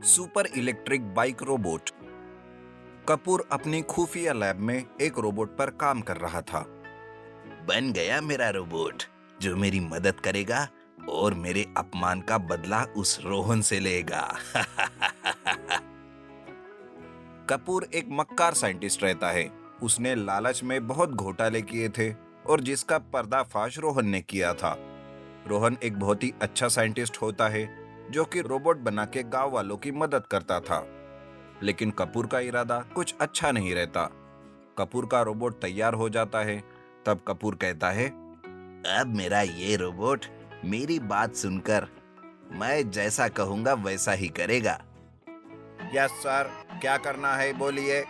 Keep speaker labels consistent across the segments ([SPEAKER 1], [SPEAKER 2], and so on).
[SPEAKER 1] Super electric bike robot. Kapoor अपनी खुफिया lab में एक रोबोट पर काम कर रहा था। बन गया मेरा रोबोट जो मेरी मदद करेगा और मेरे अपमान का बदला उस रोहन से लेगा। कपूर एक मक्कार साइंटिस्ट रहता है। उसने लालच में बहुत घोटाले किए थे और जिसका पर्दाफाश रोहन ने किया था। रोहन एक बहुत ही अच्छा साइंटिस्ट होता है जो कि रोबोट बना के गांव वालों की मदद करता था। लेकिन कपूर का इरादा कुछ अच्छा नहीं रहता। कपूर का रोबोट तैयार हो जाता है। तब कपूर कहता है, अब मेरा ये रोबोट मेरी बात सुनकर मैं जैसा कहूंगा वैसा ही करेगा। यस सर, क्या करना है बोलिए।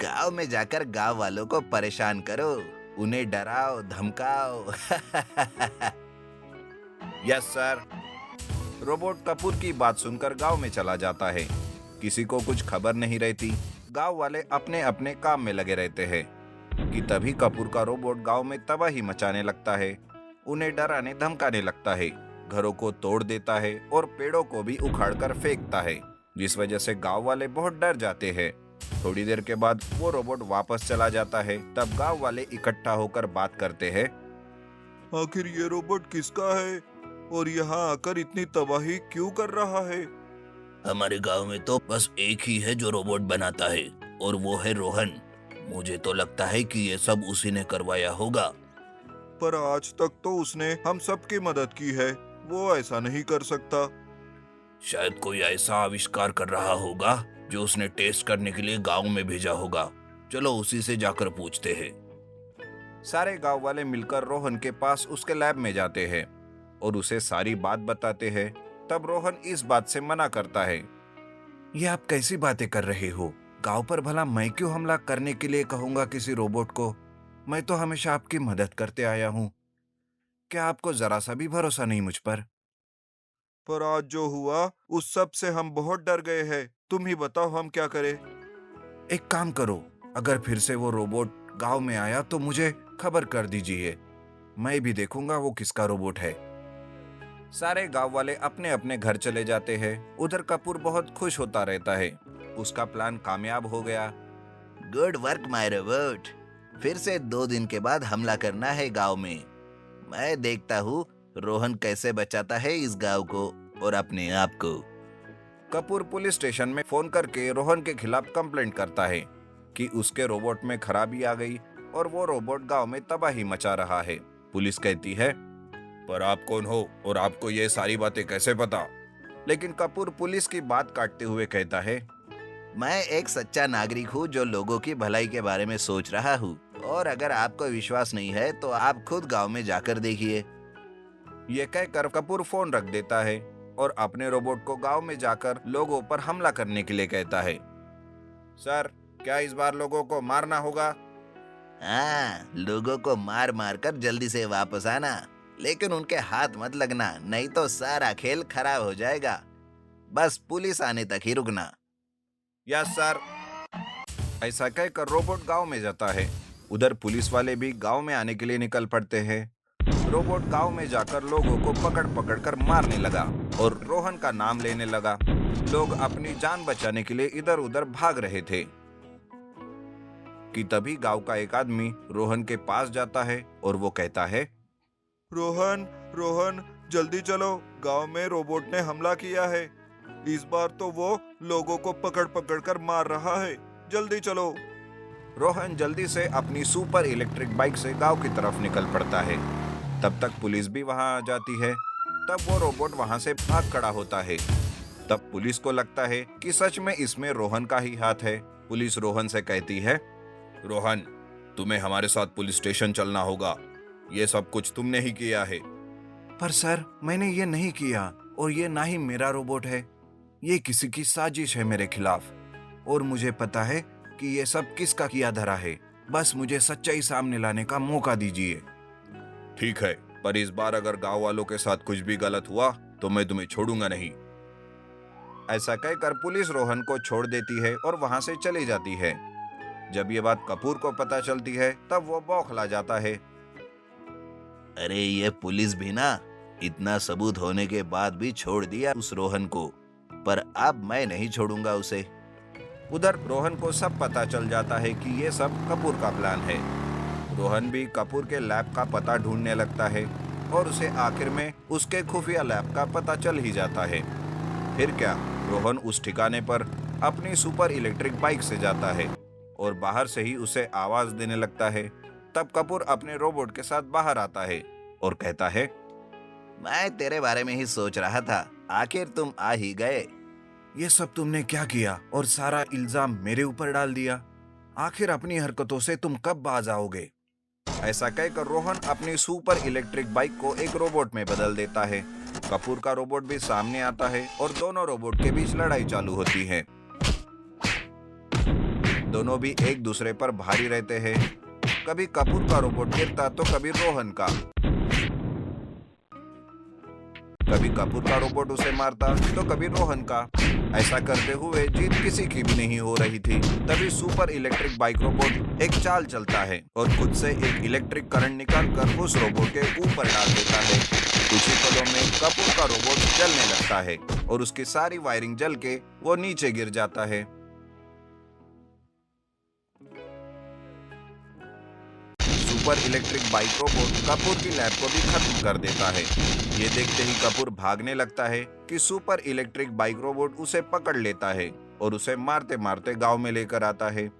[SPEAKER 1] गांव में जाकर गांव वालों को परेशान करो, उन्हें डराओ धमकाओ। Yes sir. रोबोट कपूर की बात सुनकर गांव में चला जाता है। किसी को कुछ खबर नहीं रहती। गांव वाले अपने अपने काम में लगे रहते हैं कि तभी कपूर का रोबोट गांव में तबाही मचाने लगता है। उन्हें डराने धमकाने लगता है, घरों को तोड़ देता है और पेड़ों को भी उखाड़कर फेंकता है, जिस वजह से गांव वाले बहुत डर जाते हैं। थोड़ी देर के बाद वो रोबोट वापस चला जाता है। तब गांव वाले इकट्ठा होकर बात करते हैं,
[SPEAKER 2] आखिर ये रोबोट किसका है और यहाँ आकर इतनी तबाही क्यों कर रहा है?
[SPEAKER 1] हमारे गांव में तो बस एक ही है जो रोबोट बनाता है और वो है रोहन। मुझे तो लगता है कि ये सब उसी ने करवाया होगा।
[SPEAKER 2] पर आज तक तो उसने हम सबकी मदद की है, वो ऐसा नहीं कर सकता।
[SPEAKER 1] शायद कोई ऐसा आविष्कार कर रहा होगा जो उसने टेस्ट करने के लिए गांव में भेजा होगा। चलो उसी से जाकर पूछते हैं। सारे गांव वाले मिलकर रोहन के पास उसके लैब में जाते हैं और उसे सारी बात बताते हैं। तब रोहन इस बात से मना करता है, ये आप कैसी बातें कर रहे हो? गांव पर भला मैं क्यों हमला करने के लिए कहूंगा किसी रोबोट को? मैं तो हमेशा आपकी मदद करते आया हूँ। क्या आपको जरा सा भी भरोसा नहीं मुझ पर?
[SPEAKER 2] पर आज जो हुआ उस सब से हम बहुत डर गए हैं। तुम ही बताओ हम क्या करें?
[SPEAKER 1] एक काम करो, अगर फिर से वो रोबोट गांव में आया तो मुझे खबर कर दीजिए। मैं भी देखूंगा वो किसका रोबोट है। सारे गांव वाले अपने अपने घर चले जाते हैं। उधर कपूर बहुत खुश होता रहता है। उसका प्लान कामयाब हो गया। Good work my robot. फिर से 2 दिन के बाद हमला करना है गांव में। मैं देखता हूँ रोहन कैसे बचाता है इस गांव को और अपने आप को। कपूर पुलिस स्टेशन में फोन करके रोहन के खिलाफ कंप्लेंट करता है कि उसके रोबोट में खराबी आ गई और वो रोबोट गांव में तबाही मचा रहा है। पुलिस कहती है, पर आप कौन हो और आपको ये सारी बातें कैसे पता? लेकिन कपूर पुलिस की बात काटते हुए कहता है, मैं एक सच्चा नागरिक हूँ जो लोगों की भलाई के बारे में सोच रहा हूँ, और अगर आपको विश्वास नहीं है तो आप खुद गांव में जाकर देखिए। ये कहकर कपूर फोन रख देता है और अपने रोबोट को गांव में जाकर लोगों पर हमला करने के लिए कहता है। सर, क्या इस बार लोगों को मारना होगा? हाँ, लोगों को मार मार कर जल्दी से वापस आना, लेकिन उनके हाथ मत लगना, नहीं तो सारा खेल खराब हो जाएगा। बस पुलिस आने तक ही रुकना। Yes sir. ऐसा कहकर रोबोट गांव में जाता है। उधर पुलिस वाले भी गांव में आने के लिए निकल पड़ते हैं। रोबोट गांव में जाकर लोगों को पकड़ पकड़ कर मारने लगा और रोहन का नाम लेने लगा। लोग अपनी जान बचाने के लिए इधर उधर भाग रहे थे कि तभी गांव का एक आदमी रोहन के पास जाता है और वो कहता है,
[SPEAKER 2] रोहन, रोहन, जल्दी चलो, गांव में रोबोट ने हमला किया है। इस बार तो वो लोगों को पकड़ पकड़ कर मार रहा है, जल्दी चलो।
[SPEAKER 1] रोहन जल्दी से अपनी सुपर इलेक्ट्रिक बाइक से गांव की तरफ निकल पड़ता है। तब तक पुलिस भी वहां आ जाती है। तब वो रोबोट वहां से भाग खड़ा होता है। तब पुलिस को लगता है कि सच में इसमें रोहन का ही हाथ है। पुलिस रोहन से कहती है, रोहन, तुम्हें हमारे साथ पुलिस स्टेशन चलना होगा। ये सब कुछ तुमने ही किया है। पर सर, मैंने ये नहीं किया और ये ना ही मेरा रोबोट है। ये किसी की साजिश है मेरे खिलाफ और मुझे पता है कि ये सब किसका किया धरा है। बस मुझे सच्चाई सामने लाने का मौका दीजिए। ठीक है, पर इस बार अगर गांव वालों के साथ कुछ भी गलत हुआ तो मैं तुम्हें छोड़ूंगा नहीं। ऐसा कहकर पुलिस रोहन को छोड़ देती है और वहां से चली जाती है। जब ये बात कपूर को पता चलती है तब वो बौखला जाता है। अरे ये पुलिस भी ना, इतना सबूत होने के बाद भी छोड़ दिया उस रोहन को। पर अब मैं नहीं छोड़ूंगा उसे। उधर रोहन को सब पता चल जाता है कि ये सब कपूर का प्लान है। रोहन भी कपूर के लैब का पता ढूंढने लगता है और उसे आखिर में उसके खुफिया लैब का पता चल ही जाता है। फिर क्या, रोहन उस ठिकाने पर अपनी सुपर इलेक्ट्रिक बाइक से जाता है और बाहर से ही उसे आवाज देने लगता है। तब कपूर अपने रोबोट के साथ बाहर आता है और कहता है, मैं तेरे बारे में ही सोच रहा था, आखिर तुम आ ही गए। ये सब तुमने क्या किया और सारा इल्जाम मेरे ऊपर डाल दिया? आखिर अपनी हरकतों से तुम कब बाज आओगे? ऐसा कहकर रोहन अपनी सुपर इलेक्ट्रिक बाइक को एक रोबोट में बदल देता है। कपूर का रोबोट भी सामने आता है और दोनों रोबोट के बीच लड़ाई चालू होती है। दोनों भी एक दूसरे पर भारी रहते हैं। कभी कपूर का रोबोट गिरता तो कभी रोहन का। कभी कपूर का रोबोट उसे मारता तो कभी रोहन का। ऐसा करते हुए जीत किसी की भी नहीं हो रही थी। तभी सुपर इलेक्ट्रिक बाइक रोबोट एक चाल चलता है और खुद से एक इलेक्ट्रिक करंट निकालकर उस रोबोट के ऊपर डाल देता है। कुछ ही पलों में कपूर का रोबोट जलने लगता है और उसकी सारी वायरिंग जल के वो नीचे गिर जाता है। Super electric bike robot Kapoor की लैब को भी खत्म कर देता है। ये देखते ही कपूर भागने लगता है कि सुपर इलेक्ट्रिक बाइक रोबोट उसे पकड़ लेता है और उसे मारते मारते गांव में लेकर आता है,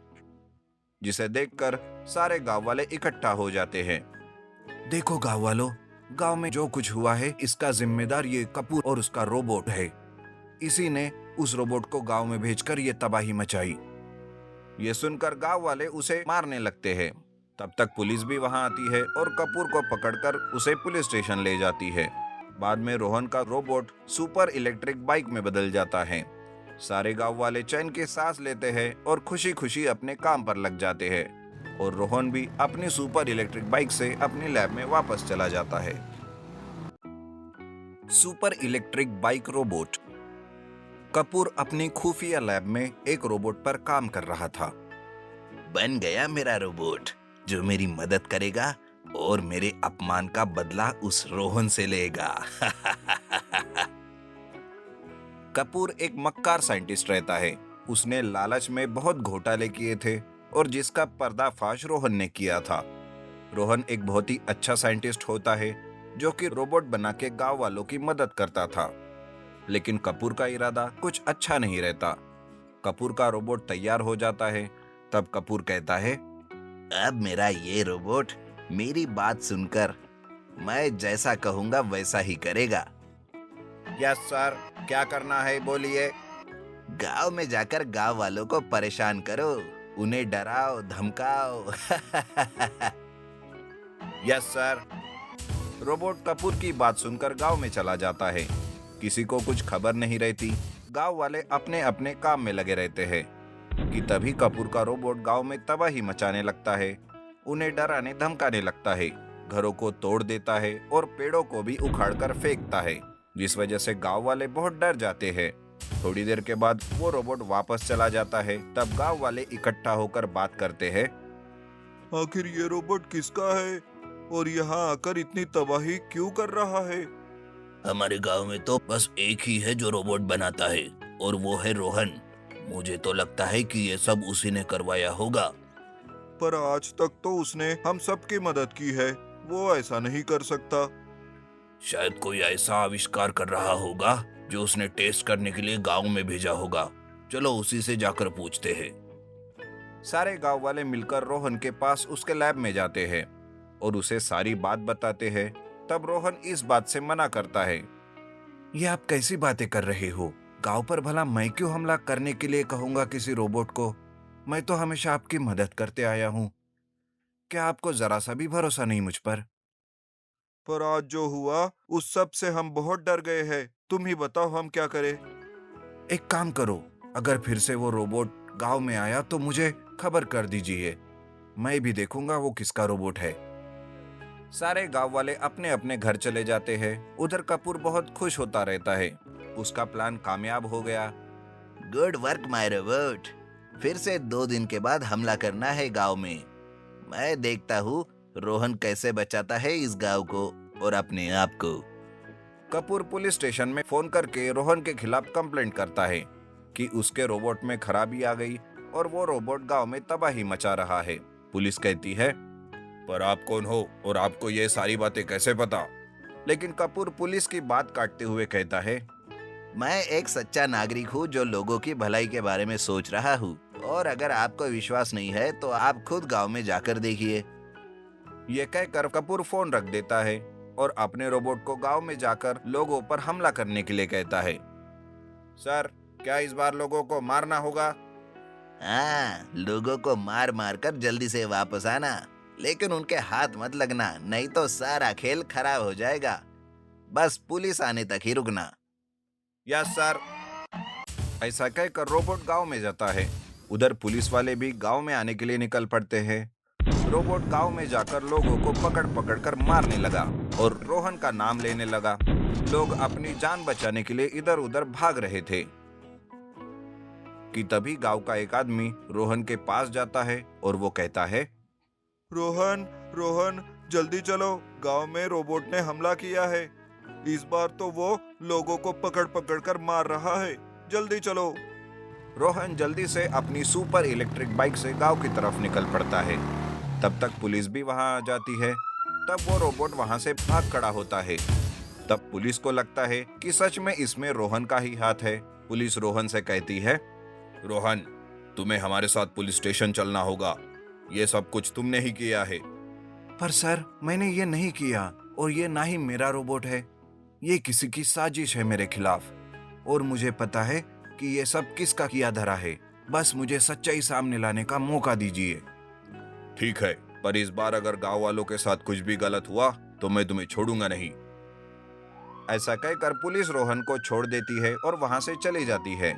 [SPEAKER 1] जिसे देखकर सारे गांव वाले इकट्ठा हो जाते हैं। देखो गांव वालों, गांव में जो कुछ हुआ है इसका जिम्मेदार ये कपूर और उसका रोबोट है। इसी ने उस रोबोट को गांव में भेजकर ये तबाही मचाई। ये सुनकर गांव वाले उसे मारने लगते हैं। तब तक पुलिस भी वहां आती है और कपूर को पकड़कर उसे पुलिस स्टेशन ले जाती है। बाद में रोहन का रोबोट सुपर इलेक्ट्रिक बाइक में बदल जाता है। सारे गांव वाले चैन की सांस लेते हैं और खुशी खुशी अपने काम पर लग जाते हैं और रोहन भी अपनी सुपर इलेक्ट्रिक बाइक से अपनी लैब में वापस चला जाता है। Super electric bike robot. Kapoor अपनी खुफिया लैब में एक रोबोट पर काम कर रहा था। बन गया मेरा रोबोट जो मेरी मदद करेगा और मेरे अपमान का बदला उस रोहन से लेगा। कपूर एक मक्कार साइंटिस्ट रहता है। उसने लालच में बहुत घोटाले किए थे और जिसका पर्दाफाश रोहन ने किया था। रोहन एक बहुत ही अच्छा साइंटिस्ट होता है जो कि रोबोट बना के गांव वालों की मदद करता था। लेकिन कपूर का इरादा कुछ अच्छा नहीं रहता। कपूर का रोबोट तैयार हो जाता है। तब कपूर कहता है, अब मेरा ये रोबोट मेरी बात सुनकर मैं जैसा कहूंगा वैसा ही करेगा। यस सर, क्या करना है बोलिए। गांव में जाकर गांव वालों को परेशान करो, उन्हें डराओ धमकाओ। Yes sir. रोबोट कपूर की बात सुनकर गांव में चला जाता है। किसी को कुछ खबर नहीं रहती। गांव वाले अपने अपने काम में लगे रहते हैं कि तभी कपूर का रोबोट गांव में तबाही मचाने लगता है। उन्हें डराने धमकाने लगता है, घरों को तोड़ देता है और पेड़ों को भी उखाड़कर फेंकता है, जिस वजह से गांव वाले बहुत डर जाते हैं। थोड़ी देर के बाद वो रोबोट वापस चला जाता है। तब गांव वाले इकट्ठा होकर बात करते हैं,
[SPEAKER 2] आखिर ये रोबोट किसका है और यहाँ आकर इतनी तबाही क्यों कर रहा है?
[SPEAKER 3] हमारे गांव में तो बस एक ही है जो रोबोट बनाता है और वो है रोहन। मुझे तो लगता है कि ये सब उसी ने करवाया होगा।
[SPEAKER 2] पर आज तक तो उसने हम सबकी मदद की है, वो ऐसा नहीं कर सकता।
[SPEAKER 3] शायद कोई ऐसा आविष्कार कर रहा होगा जो उसने टेस्ट करने के लिए गांव में भेजा होगा। चलो उसी से जाकर पूछते हैं।
[SPEAKER 1] सारे गांव वाले मिलकर रोहन के पास उसके लैब में जाते हैं और उसे सारी बात बताते हैं। तब रोहन इस बात से मना करता है, ये आप कैसी बातें कर रहे हो? गांव पर भला मैं क्यों हमला करने के लिए कहूंगा किसी रोबोट को? मैं तो हमेशा आपकी मदद करते आया हूं। क्या आपको जरा सा भी भरोसा नहीं मुझ पर?
[SPEAKER 2] पर आज जो हुआ उस सब से हम बहुत डर गए हैं। तुम ही बताओ हम क्या करें?
[SPEAKER 1] एक काम करो, अगर फिर से वो रोबोट गांव में आया तो मुझे खबर कर दीजिए। मैं भी देखूंगा वो किसका रोबोट है। सारे गांव वाले अपने अपने घर चले जाते हैं। उधर कपूर बहुत खुश होता रहता है। उसका प्लान कामयाब हो गया।
[SPEAKER 3] Good work my robot. फिर से 2 दिन के बाद हमला करना है गांव में। मैं देखता हूँ रोहन कैसे बचाता है इस गांव को और अपने आप को।
[SPEAKER 1] कपूर पुलिस स्टेशन में फोन करके रोहन के खिलाफ कंप्लेंट करता है कि उसके रोबोट में खराबी आ गई और वो रोबोट गांव में तबाही मचा रहा है। पुलिस कहती है,
[SPEAKER 2] पर आप कौन हो और आपको ये सारी बातें कैसे पता?
[SPEAKER 1] लेकिन कपूर पुलिस की बात काटते हुए कहता है,
[SPEAKER 3] मैं एक सच्चा नागरिक हूँ जो लोगों की भलाई के बारे में सोच रहा हूँ, और अगर आपको विश्वास नहीं है तो आप खुद गांव में जाकर देखिए।
[SPEAKER 1] ये कहकर कपूर फोन रख देता है और अपने रोबोट को गांव में जाकर लोगों पर हमला करने के लिए कहता है। सर, क्या इस बार लोगों को मारना होगा?
[SPEAKER 3] हाँ, लोगों को मार मार कर जल्दी से वापस आना, लेकिन उनके हाथ मत लगना, नहीं तो सारा खेल खराब हो जाएगा। बस पुलिस आने तक ही रुकना।
[SPEAKER 1] Yes sir. ऐसा कहकर रोबोट गांव में जाता है। उधर पुलिस वाले भी गांव में आने के लिए निकल पड़ते हैं। रोबोट गांव में जाकर लोगों को पकड़ पकड़ कर मारने लगा और रोहन का नाम लेने लगा। लोग अपनी जान बचाने के लिए इधर उधर भाग रहे थे कि तभी गांव का एक आदमी रोहन के पास जाता है और वो कहता है,
[SPEAKER 2] रोहन, रोहन, जल्दी चलो, गांव में रोबोट ने हमला किया है। इस बार तो वो लोगों को पकड़ पकड़ कर मार रहा है, जल्दी चलो।
[SPEAKER 1] रोहन जल्दी से अपनी सुपर इलेक्ट्रिक बाइक से गांव की तरफ निकल पड़ता है। तब तक पुलिस भी वहां आ जाती है। तब वो रोबोट वहां से भाग खड़ा होता है। तब पुलिस को लगता है कि सच में इसमें रोहन का ही हाथ है। पुलिस रोहन से कहती है,
[SPEAKER 2] रोहन, तुम्हें हमारे साथ पुलिस स्टेशन चलना होगा। ये सब कुछ तुमने ही किया है।
[SPEAKER 1] पर सर, मैंने ये नहीं किया और ये ना ही मेरा रोबोट है। ये किसी की साजिश है मेरे खिलाफ और मुझे पता है कि ये सब किसका किया धरा है। बस मुझे सच्चाई सामने लाने का मौका दीजिए।
[SPEAKER 2] ठीक है, पर इस बार अगर गांव वालों के साथ कुछ भी गलत हुआ तो मैं तुम्हें छोड़ूंगा नहीं।
[SPEAKER 1] ऐसा कहकर पुलिस रोहन को छोड़ देती है और वहां से चली जाती है।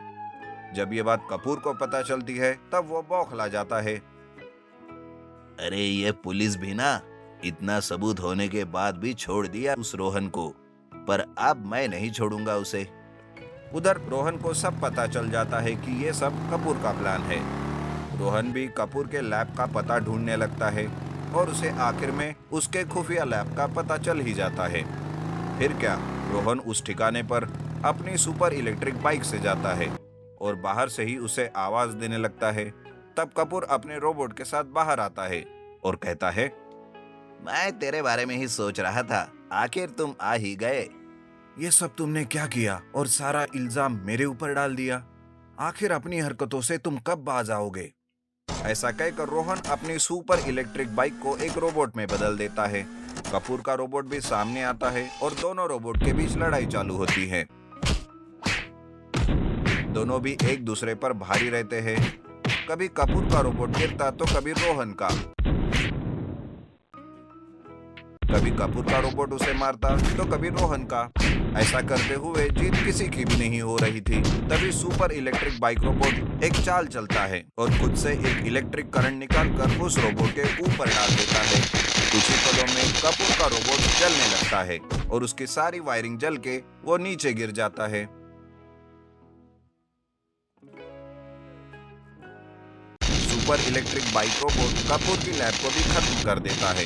[SPEAKER 1] जब ये बात कपूर को पता चलती है तब वो बौखला जाता है।
[SPEAKER 3] अरे ये पुलिस भी ना, इतना सबूत होने के बाद भी छोड़ दिया उस रोहन को, पर अब मैं नहीं छोड़ूंगा उसे।
[SPEAKER 1] उधर रोहन को सब पता चल जाता है कि ये सब कपूर का प्लान है। रोहन भी कपूर के लैब का पता ढूंढने लगता है और उसे आखिर में उसके खुफिया लैब का पता चल ही जाता है। फिर क्या, रोहन उस ठिकाने पर अपनी सुपर इलेक्ट्रिक बाइक से जाता है और बाहर से ही उसे आवाज देने लगता है। तब कपूर अपने रोबोट के साथ बाहर आता है और कहता है,
[SPEAKER 3] मैं तेरे बारे में ही सोच रहा था, आखिर तुम आ ही गए।
[SPEAKER 1] ये सब तुमने क्या किया और सारा इल्जाम मेरे ऊपर डाल दिया? आखिर अपनी हरकतों से तुम कब बाज आओगे? ऐसा कहकर रोहन अपनी सुपर इलेक्ट्रिक बाइक को एक रोबोट में बदल देता है। कपूर का रोबोट भी सामने आता है और दोनों रोबोट के बीच लड़ाई चालू होती है। दोनों भी एक दूसरे पर भारी रहते हैं। कभी कपूर का रोबोट गिरता तो कभी रोहन का। कभी कपूर का रोबोट उसे मारता तो कभी रोहन का। ऐसा करते हुए जीत किसी की भी नहीं हो रही थी। तभी सुपर इलेक्ट्रिक बाइक रोबोट एक चाल चलता है और खुद से एक इलेक्ट्रिक करंट निकालकर उस रोबोट के ऊपर डाल देता है। कुछ ही पलों में कपूर का रोबोट जलने लगता है और उसकी सारी वायरिंग जल के वो नीचे गिर जाता है। Super electric bike robot Kapoor की लैब को भी खत्म कर देता है।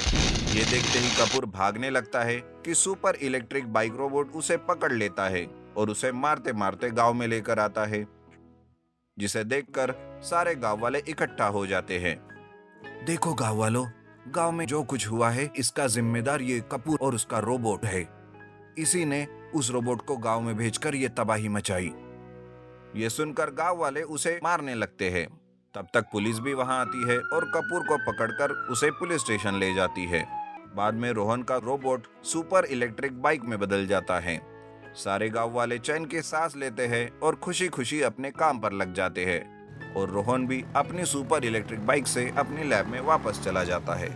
[SPEAKER 1] ये देखते ही कपूर भागने लगता है कि सुपर इलेक्ट्रिक बाइक रोबोट उसे पकड़ लेता है और उसे मारते मारते गांव में लेकर आता है, जिसे देखकर सारे गांव वाले इकट्ठा हो जाते हैं। देखो गांव वालों, गांव में जो कुछ हुआ है इसका जिम्मेदार ये कपूर और उसका रोबोट है। इसी ने उस रोबोट को गांव में भेजकर ये तबाही मचाई। ये सुनकर गांव वाले उसे मारने लगते हैं। तब तक पुलिस भी वहां आती है और कपूर को पकड़कर उसे पुलिस स्टेशन ले जाती है। बाद में रोहन का रोबोट सुपर इलेक्ट्रिक बाइक में बदल जाता है। सारे गांव वाले चैन की सांस लेते हैं और खुशी खुशी अपने काम पर लग जाते हैं और रोहन भी अपनी सुपर इलेक्ट्रिक बाइक से अपनी लैब में वापस चला जाता है।